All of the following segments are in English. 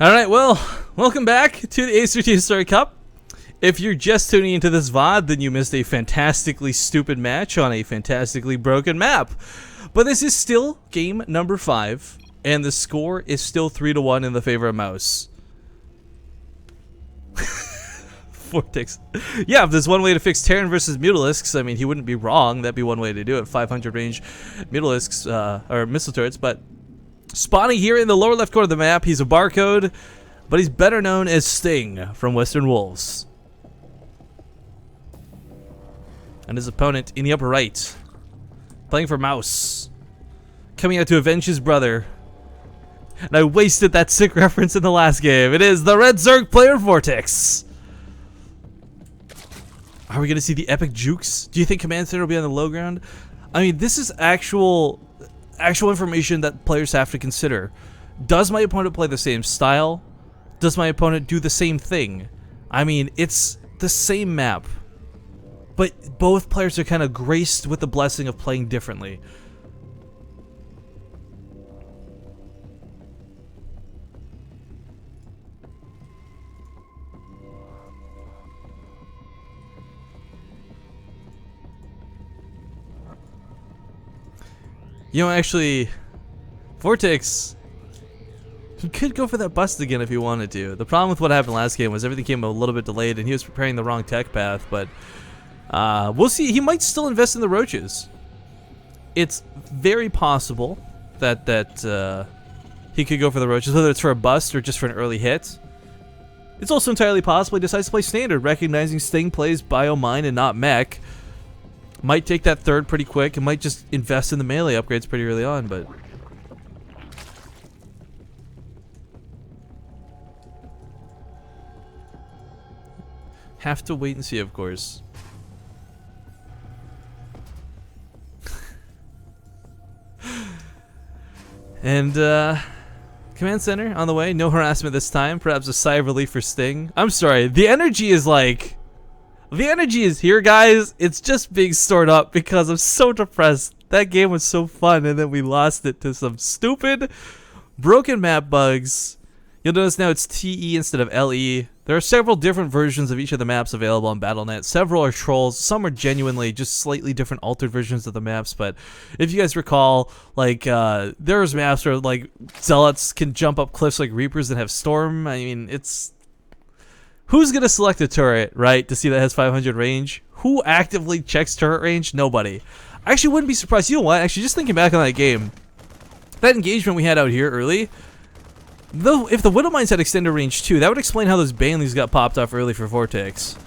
Alright, well, welcome back to the ATC Story Cup. If you're just tuning into this VOD, then you missed a fantastically stupid match on a fantastically broken map. But this is still game number 5, and the score is still 3-1 in the favor of Mouz. Vortix. Yeah, if there's one way to fix Terran versus Mutalisks, I mean, he wouldn't be wrong. That'd be one way to do it. 500 range Mutalisks, or missile turrets, but spawning here in the lower left corner of the map, he's a barcode, but he's better known as Sting from Western Wolves. And his opponent in the upper right, playing for Mouz, coming out to avenge his brother. And I wasted that sick reference in the last game. It is the Red Zerg player Vortix. Are we going to see the epic jukes? Do you think Command Center will be on the low ground? I mean, this is actual information that players have to consider. Does my opponent play the same style? Does my opponent do the same thing? I mean, it's the same map, but both players are kind of graced with the blessing of playing differently. You know, actually, Vortix, he could go for that bust again if he wanted to. The problem with what happened last game was everything came a little bit delayed and he was preparing the wrong tech path, but we'll see. He might still invest in the roaches. It's very possible that he could go for the roaches, whether it's for a bust or just for an early hit. It's also entirely possible he decides to play standard, recognizing Sting plays Biomine and not mech. Might take that third pretty quick and might just invest in the melee upgrades pretty early on, but have to wait and see, of course. And Command Center on the way, no harassment this time, perhaps a sigh of relief for Sting. I'm sorry, the energy is like, the energy is here, guys. It's just being stored up because I'm so depressed. That game was so fun, and then we lost it to some stupid, broken map bugs. You'll notice now it's TE instead of LE. There are several different versions of each of the maps available on Battle.net. Several are trolls. Some are genuinely just slightly different altered versions of the maps. But if you guys recall, like, there's maps where, like, Zealots can jump up cliffs like Reapers and have Storm. I mean, it's... Who's going to select a turret, right, to see that has 500 range? Who actively checks turret range? Nobody. I actually wouldn't be surprised. You know what? Actually, just thinking back on that game, that engagement we had out here early, though, if the Widow Mines had extended range too, that would explain how those Baneleys got popped off early for Vortix.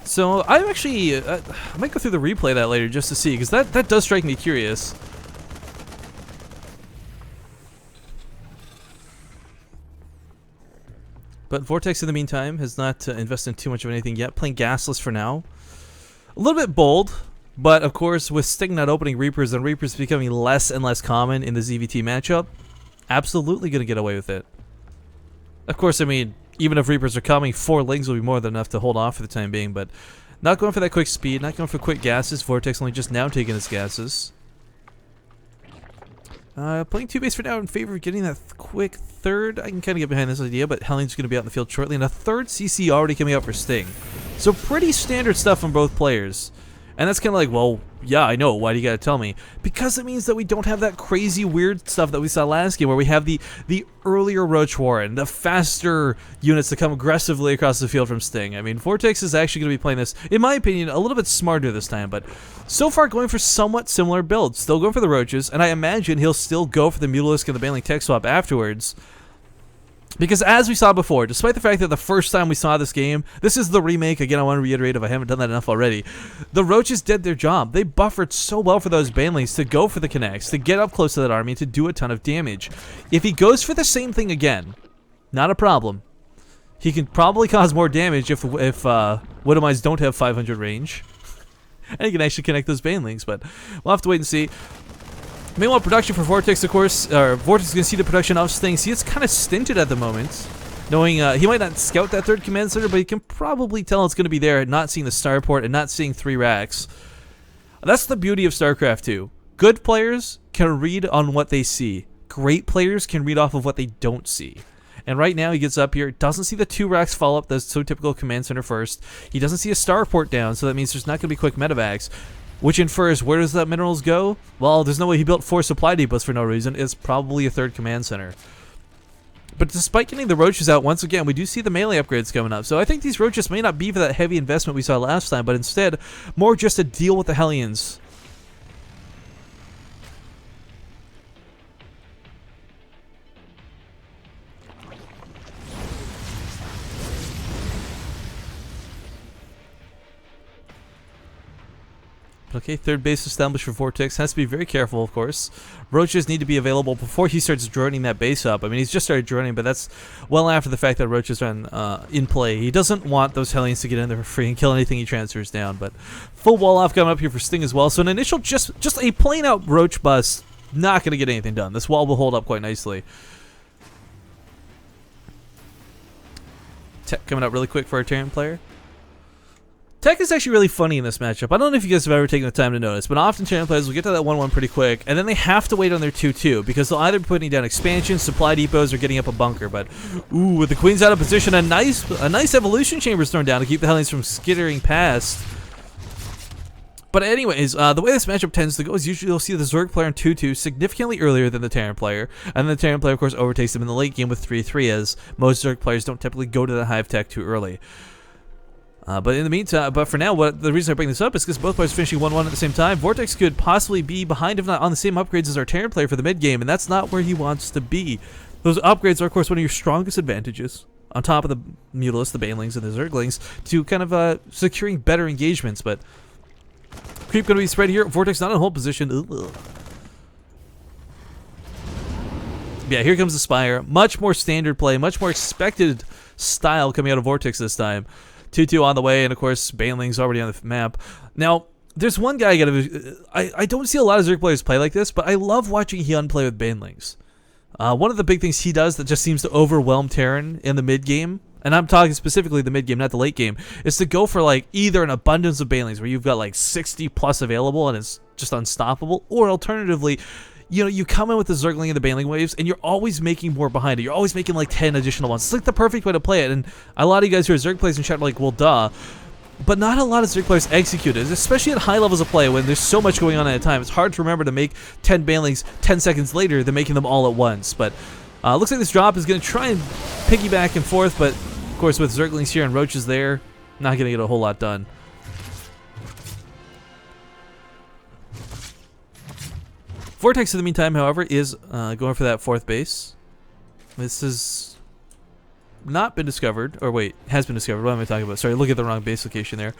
So, I'm actually, I might go through the replay of that later just to see, because that does strike me curious. But Vortix, in the meantime, has not invested in too much of anything yet. Playing gasless for now. A little bit bold, but of course, with Sting not opening Reapers and Reapers becoming less and less common in the ZVT matchup, absolutely going to get away with it. Of course, I mean, even if Reapers are coming, 4 Lings will be more than enough to hold off for the time being, but not going for that quick speed, not going for quick gases. Vortix only just now taking his gases. Playing 2 base for now in favor of getting that quick third. I can kind of get behind this idea, but Helling's going to be out in the field shortly, and a third CC already coming out for Sting. So pretty standard stuff from both players. And that's kind of like, well, yeah, I know. Why do you got to tell me? Because it means that we don't have that crazy weird stuff that we saw last game where we have the earlier Roach Warren, the faster units that come aggressively across the field from Sting. I mean, Vortix is actually going to be playing this, in my opinion, a little bit smarter this time, but so far going for somewhat similar builds. Still going for the Roaches, and I imagine he'll still go for the Mutalisk and the Baneling tech swap afterwards. Because as we saw before, despite the fact that the first time we saw this game, this is the remake, again I want to reiterate if I haven't done that enough already, the Roaches did their job. They buffered so well for those Banelings to go for the connects, to get up close to that army, to do a ton of damage. If he goes for the same thing again, not a problem. He can probably cause more damage if Widow Mines don't have 500 range. And he can actually connect those Banelings, but we'll have to wait and see. Meanwhile, production for Vortix, of course, Vortix is going to see the production of Sting. See, it's kind of stinted at the moment. Knowing he might not scout that third command center, but he can probably tell it's going to be there, not seeing the starport and not seeing 3 racks. That's the beauty of StarCraft 2. Good players can read on what they see. great players can read off of what they don't see. And right now he gets up here, doesn't see the 2 racks follow-up that's so typical Command Center first. He doesn't see a starport down, so that means there's not going to be quick medevacs, which infers where does that minerals go? Well, there's no way he built 4 supply depots for no reason. It's probably a 3rd Command Center. But despite getting the roaches out, once again, we do see the melee upgrades coming up. So I think these roaches may not be for that heavy investment we saw last time, but instead more just to deal with the Hellions. Okay, 3rd base established for Vortix. Has to be very careful, of course. Roaches need to be available before he starts droning that base up. I mean, he's just started droning, but that's well after the fact that roaches are in play. He doesn't want those Hellions to get in there for free and kill anything he transfers down. But full wall off coming up here for Sting as well. So an initial, just a plain out roach bust, not going to get anything done. This wall will hold up quite nicely. Tech coming up really quick for our Terran player. Tech is actually really funny in this matchup. I don't know if you guys have ever taken the time to notice, but often Terran players will get to that 1-1 pretty quick, and then they have to wait on their 2-2, because they'll either be putting down expansions, supply depots, or getting up a bunker. But, ooh, with the Queens out of position, a nice evolution chamber is thrown down to keep the Hellions from skittering past. But anyways, the way this matchup tends to go is usually you'll see the Zerg player in 2-2 significantly earlier than the Terran player, and the Terran player, of course, overtakes them in the late game with 3-3, as most Zerg players don't typically go to the Hive Tech too early. But in the meantime, for now, the reason I bring this up is because both players finishing 1-1 at the same time. Vortix could possibly be behind, if not on the same upgrades as our Terran player for the mid game, and that's not where he wants to be. Those upgrades are, of course, one of your strongest advantages, on top of the Mutalisks, the Banelings, and the Zerglings, to kind of securing better engagements. But creep going to be spread here. Vortix not in hold position. Ugh. Yeah, here comes the Spire. Much more standard play, much more expected style coming out of Vortix this time. 2-2 on the way, and of course, Baneling's already on the map. Now, there's one guy I don't see a lot of Zerg players play like this, but I love watching Hyun play with Banelings. One of the big things he does that just seems to overwhelm Terran in the mid game, and I'm talking specifically the mid game, not the late game, is to go for like either an abundance of Banelings where you've got like 60 plus available and it's just unstoppable, or alternatively, you know, you come in with the Zergling and the Baneling waves, and you're always making more behind it. You're always making like 10 additional ones. It's like the perfect way to play it, and a lot of you guys who are Zerg players in chat are like, well, duh. But not a lot of Zerg players execute it, especially at high levels of play when there's so much going on at a time. It's hard to remember to make 10 Banelings 10 seconds later than making them all at once. But looks like this drop is going to try and piggyback and forth, but of course with Zerglings here and Roaches there, not going to get a whole lot done. Vortix, in the meantime, however, is going for that 4th base. This has not been discovered. Or wait, has been discovered. What am I talking about? Sorry, look at the wrong base location there.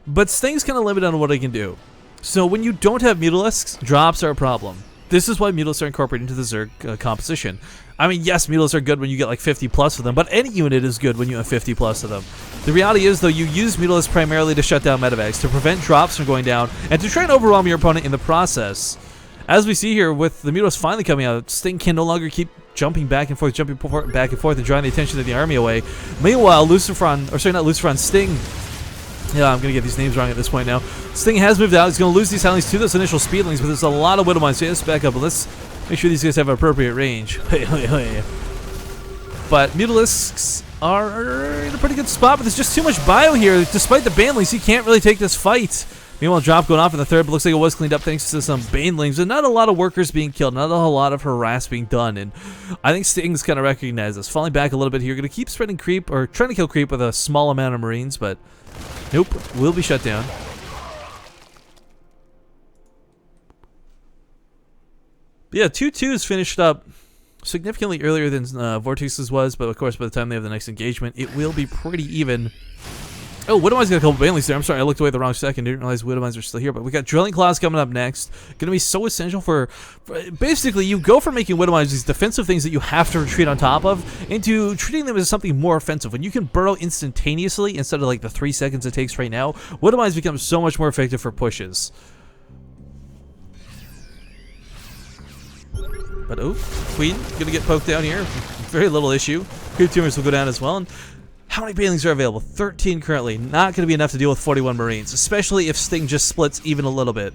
But Sting's kind of limited on what I can do. So when you don't have Mutalisks, drops are a problem. This is why Mutalisks are incorporated into the Zerg composition. I mean, yes, Mutalisks are good when you get like 50 plus of them, but any unit is good when you have 50 plus of them. The reality is, though, you use Mutalisks primarily to shut down medevacs, to prevent drops from going down, and to try and overwhelm your opponent in the process. As we see here, with the Mutalisks finally coming out, Sting can no longer keep jumping back and forth, and drawing the attention of the army away. Meanwhile, Sting. Yeah, I'm going to get these names wrong at this point now. Sting has moved out. He's going to lose these Hellions to those initial Speedlings, but there's a lot of Widowmines, so let's back up and let's make sure these guys have appropriate range. But Mutalisks are in a pretty good spot, but there's just too much bio here. Despite the Banelings, he can't really take this fight. Meanwhile, drop going off in the 3rd, but looks like it was cleaned up thanks to some Banelings, and not a lot of workers being killed, not a whole lot of harass being done, and I think Sting's kind of recognized this. Falling back a little bit here, going to keep spreading creep, or trying to kill creep with a small amount of Marines, but nope, will be shut down. But yeah, 2-2 is finished up significantly earlier than Vortix's was, but of course by the time they have the next engagement, it will be pretty even. Oh, Widowmine's got a couple Banelings there. I'm sorry, I looked away the wrong second. Didn't realize Widowmines are still here. But we got Drilling Claws coming up next. Going to be so essential for basically, you go from making Widowmines these defensive things that you have to retreat on top of, into treating them as something more offensive. When you can burrow instantaneously instead of like the 3 seconds it takes right now, Widowmines become so much more effective for pushes. But oh, Queen going to get poked down here. Very little issue. Creep tumors will go down as well. And how many Banelings are available? 13 currently. Not going to be enough to deal with 41 Marines, especially if Sting just splits even a little bit.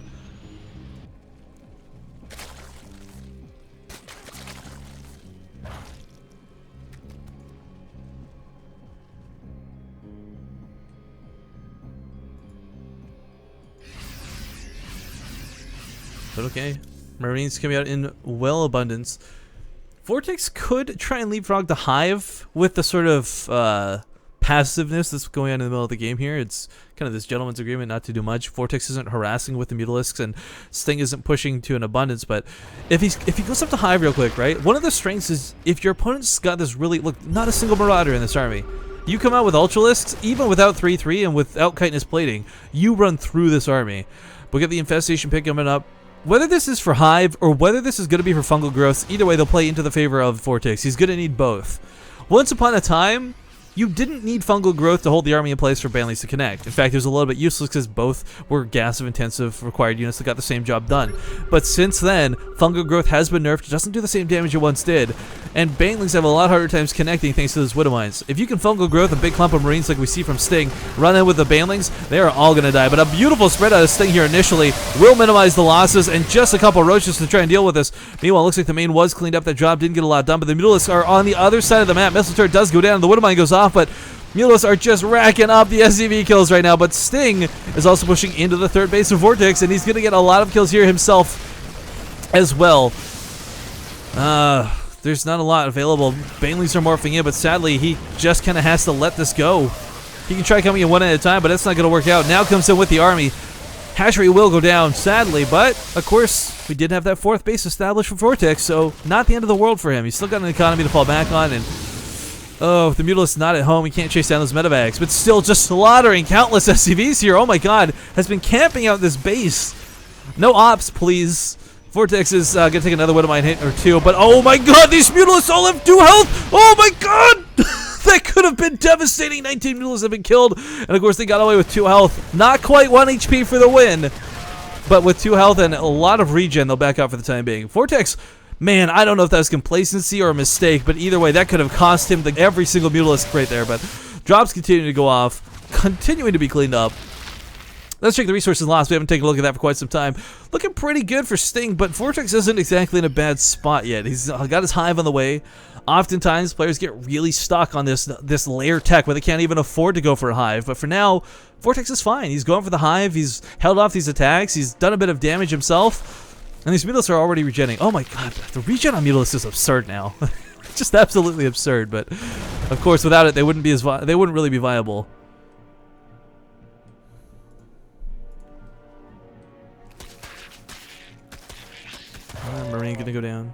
But okay. Marines coming out in well abundance. Vortix could try and leapfrog the Hive with the sort of passiveness that's going on in the middle of the game here. It's kind of this gentleman's agreement not to do much. Vortix isn't harassing with the Mutalisks, and Sting isn't pushing to an abundance. But if he goes up to Hive real quick, right? One of the strengths is if your opponent's got this really look, not a single Marauder in this army. You come out with Ultralisks, even without 3/3 and without chitinous plating, you run through this army. We'll get the infestation pick coming up. Whether this is for Hive or whether this is going to be for fungal growth, either way they'll play into the favor of Vortix. He's going to need both. Once upon a time, you didn't need fungal growth to hold the army in place for Banleys to connect. In fact, it was a little bit useless because both were gas-intensive required units that got the same job done. But since then, fungal growth has been nerfed. It doesn't do the same damage it once did. And Banelings have a lot harder times connecting thanks to those Widow Mines. If you can fungal growth a big clump of Marines like we see from Sting, run in with the Banelings, they are all going to die. But a beautiful spread out of Sting here initially will minimize the losses, and just a couple Roaches to try and deal with this. Meanwhile, it looks like the main was cleaned up. That job didn't get a lot done, but the Mutalisks are on the other side of the map. Missile turret does go down, the Widow Mine goes off, but Mutalisks are just racking up the SCV kills right now. But Sting is also pushing into the third base of Vortix, and he's going to get a lot of kills here himself as well. There's not a lot available. Banelings are morphing in, but sadly, he just kind of has to let this go. He can try coming in one at a time, but that's not going to work out. Now comes in with the army. Hatchery will go down, sadly, but, of course, we did have that fourth base established for Vortix, so not the end of the world for him. He's still got an economy to fall back on, and oh, if the Mutalist's not at home, he can't chase down those medevacs, but still just slaughtering countless SCVs here. Oh my god, has been camping out this base. No ops, please. Vortix is going to take another Widow Mine hit or two, but oh my god, these Mutalisks all have 2 health! Oh my god! That could have been devastating. 19 Mutalisks have been killed, and of course they got away with 2 health. Not quite 1 HP for the win, but with 2 health and a lot of regen, they'll back out for the time being. Vortix, man, I don't know if that was complacency or a mistake, but either way, that could have cost him every single Mutalisk right there. But drops continue to go off, continuing to be cleaned up. Let's check the resources lost. We haven't taken a look at that for quite some time. Looking pretty good for Sting, but Vortix isn't exactly in a bad spot yet. He's got his Hive on the way. Oftentimes, players get really stuck on this layer tech where they can't even afford to go for a Hive. But for now, Vortix is fine. He's going for the Hive. He's held off these attacks. He's done a bit of damage himself. And these Mutalisks are already regenning. Oh my god, the regen on Mutalisks is absurd now. Just absolutely absurd. But of course, without it, they wouldn't really be viable. Marine gonna go down.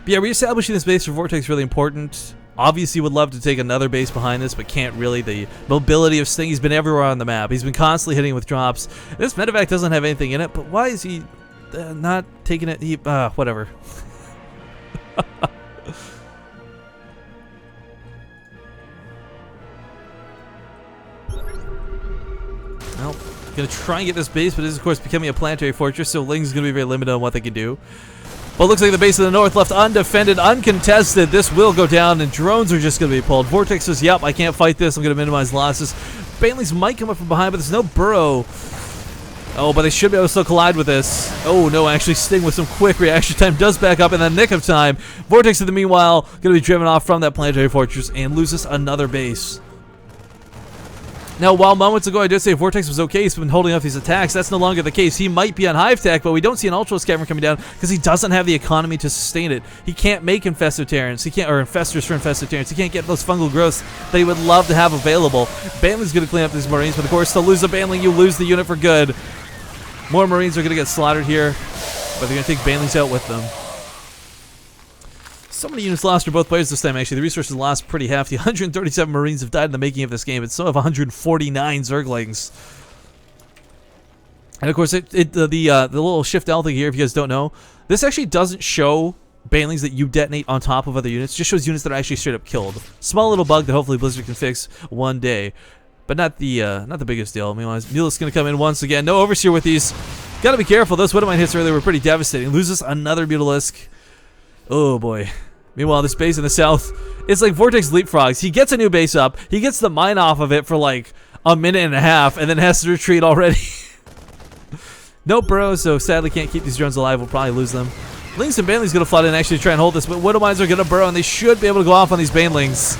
But yeah, reestablishing this base for Vortix is really important. Obviously would love to take another base behind this, but can't really. The mobility of Sting, he's been everywhere on the map. He's been constantly hitting with drops. This medevac doesn't have anything in it, but why is he not taking it? Whatever. Well, gonna try and get this base, but it is of course becoming a planetary fortress, so Ling's gonna be very limited on what they can do. But it looks like the base of the north left undefended, uncontested. This will go down, and drones are just gonna be pulled. Vortix says, yep, I can't fight this, I'm gonna minimize losses. Banelings might come up from behind, but there's no burrow. Oh, but they should be able to still collide with this. Oh no, actually Sting with some quick reaction time does back up in the nick of time. Vortix in the meanwhile gonna be driven off from that planetary fortress and loses another base. Now, while moments ago I did say Vortix was okay, he's been holding off these attacks, that's no longer the case. He might be on Hive Tech, but we don't see an Ultralisk Cavern coming down because he doesn't have the economy to sustain it. He can't make Infestor Terrans, or Infestors for Infestor Terrans. He can't get those fungal growths that he would love to have available. Banling's going to clean up these Marines, but of course, to lose a Banling, you lose the unit for good. More Marines are going to get slaughtered here, but they're going to take Banlings out with them. So many units lost for both players this time, actually. The resources lost pretty hefty. 137 Marines have died in the making of this game, but still have 149 Zerglings. And of course, the little shift L thing here, if you guys don't know, this actually doesn't show Banelings that you detonate on top of other units. It just shows units that are actually straight up killed. Small little bug that hopefully Blizzard can fix one day, but not the biggest deal. Meanwhile, Mulek's going to come in once again. No Overseer with these. Got to be careful. Those Widow Mine hits earlier were pretty devastating. Loses another Mutalisk. Oh boy. Meanwhile, this base in the south, it's like Vortix leapfrogs. He gets a new base up, he gets the mine off of it for like a minute and a half, and then has to retreat already. No burrows, so sadly can't keep these drones alive. We'll probably lose them. Lings and Baneling's gonna flood in and actually try and hold this, but Widow Mines are gonna burrow, and they should be able to go off on these Banelings.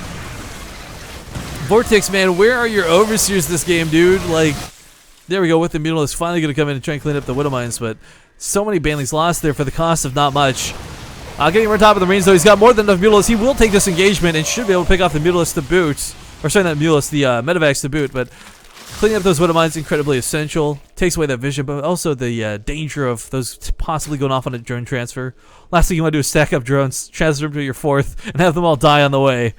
Vortix, man, where are your Overseers this game, dude? Like, there we go with the Mutalisk finally gonna come in and try and clean up the Widow Mines, but So many banelings lost there for the cost of not much. Getting on top of the Marines, though, he's got more than enough Mutalisks. He will take this engagement and should be able to pick off the Mutalisks to boot. Or sorry, not Mutalisks, the Medivacs to boot, but cleaning up those Widow Mines is incredibly essential. Takes away that vision, but also the danger of those possibly going off on a drone transfer. Last thing you want to do is stack up drones, transfer them to your 4th, and have them all die on the way.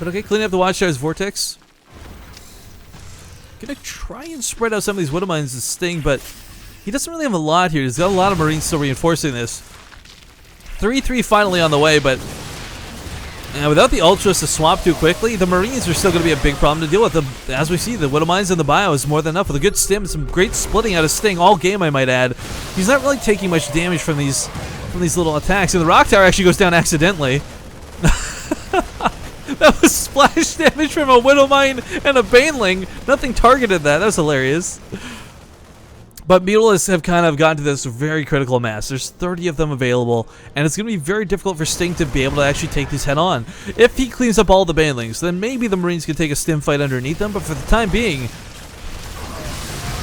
But okay, cleaning up the Watchtower's Vortix. Gonna try and spread out some of these Widow Mines and Sting, but he doesn't really have a lot here. He's got a lot of Marines still reinforcing this. 3-3 finally on the way, but without the Ultras to swap too quickly, the Marines are still going to be a big problem to deal with. As we see, the Widow Mines and the Bio is more than enough with a good stim, some great splitting out of Sting all game, I might add. He's not really taking much damage from these little attacks, and the Rock Tower actually goes down accidentally. That was splash damage from a Widow Mine and a Baneling. Nothing targeted that. That was hilarious. But Mutalisks have kind of gotten to this very critical mass. There's 30 of them available, and it's going to be very difficult for Sting to be able to actually take these head on. If he cleans up all the Banelings, then maybe the Marines can take a stim fight underneath them, but for the time being...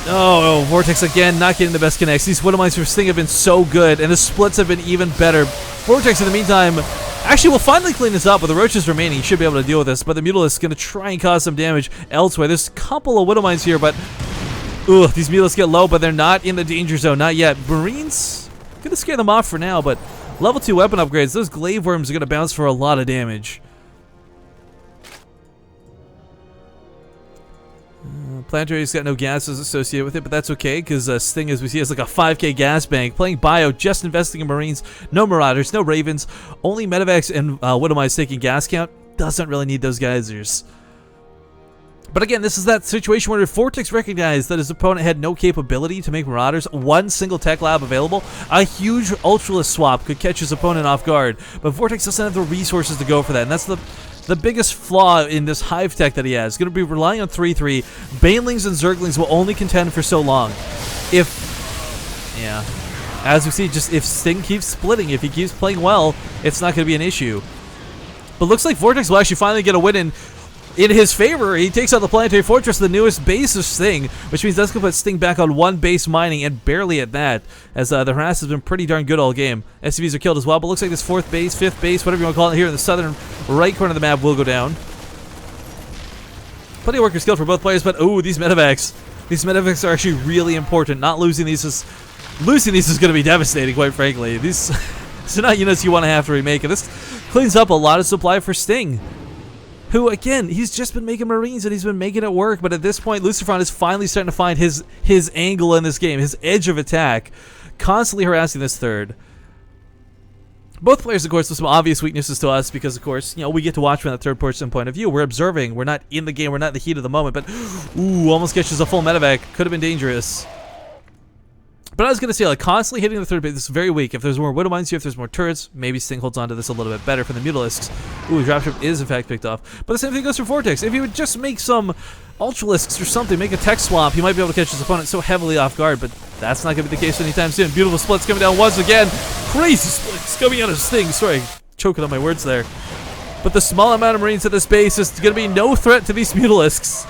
Oh, Vortix again, not getting the best connects. These Widow Mines for Sting have been so good, and the splits have been even better. Vortix, in the meantime, actually will finally clean this up with the Roaches remaining. He should be able to deal with this, but the Mutalisk is going to try and cause some damage elsewhere. There's a couple of Widow Mines here, but... Ooh, these Mutalisks get low, but they're not in the danger zone. Not yet. Marines, gonna scare them off for now, but level 2 weapon upgrades, those Glaive Worms are gonna bounce for a lot of damage. Planetary's got no gases associated with it, but that's okay, because Sting, as we see, has like a 5k gas bank. Playing Bio, just investing in Marines. No Marauders, no Ravens. Only Medivacs and Widow Mines taking gas count. Doesn't really need those geysers. But again, this is that situation where Vortix recognized that his opponent had no capability to make Marauders. One single tech lab available. A huge Ultralisk swap could catch his opponent off guard. But Vortix doesn't have the resources to go for that. And that's the biggest flaw in this Hive tech that he has. He's going to be relying on 3-3. Banelings and Zerglings will only contend for so long. As we see, just if Sting keeps splitting, if he keeps playing well, it's not going to be an issue. But looks like Vortix will actually finally get a win in his favor. He takes out the Planetary Fortress, the newest base of Sting, which means that's going to put Sting back on one base mining, and barely at that, as the harass has been pretty darn good all game. SCVs are killed as well, but looks like this 4th base, 5th base, whatever you want to call it, here in the southern right corner of the map will go down. Plenty of workers killed for both players, but oh, these Medivacs. These Medivacs are actually really important. Not losing these is... Losing these is going to be devastating, quite frankly. These are not units you want to have to remake, and this cleans up a lot of supply for Sting, who, again, he's just been making Marines and he's been making it work, but at this point, Lucifron is finally starting to find his angle in this game, his edge of attack, constantly harassing this 3rd. Both players, of course, with some obvious weaknesses to us because, of course, you know, we get to watch from that 3rd-person point of view. We're observing. We're not in the game. We're not in the heat of the moment, but, ooh, almost catches a full medevac. Could have been dangerous. But I was going to say, like, constantly hitting the 3rd base is very weak. If there's more Widow Mines here, if there's more turrets, maybe Sting holds on to this a little bit better for the Mutalisks. Ooh, dropship is, in fact, picked off. But the same thing goes for Vortix. If he would just make some Ultralisks or something, make a tech swap, he might be able to catch his opponent so heavily off guard, but that's not going to be the case anytime soon. Beautiful splits coming down once again. Crazy splits coming out of Sting. Sorry, choking on my words there. But the small amount of Marines at this base is going to be no threat to these Mutalisks.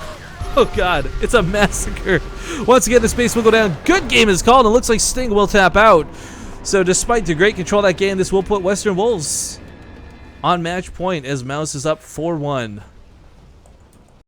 Oh god, it's a massacre. Once again, this base will go down. Good game is called, and it looks like Sting will tap out. So despite the great control of that game, this will put Western Wolves on match point as Mouz is up 4-1.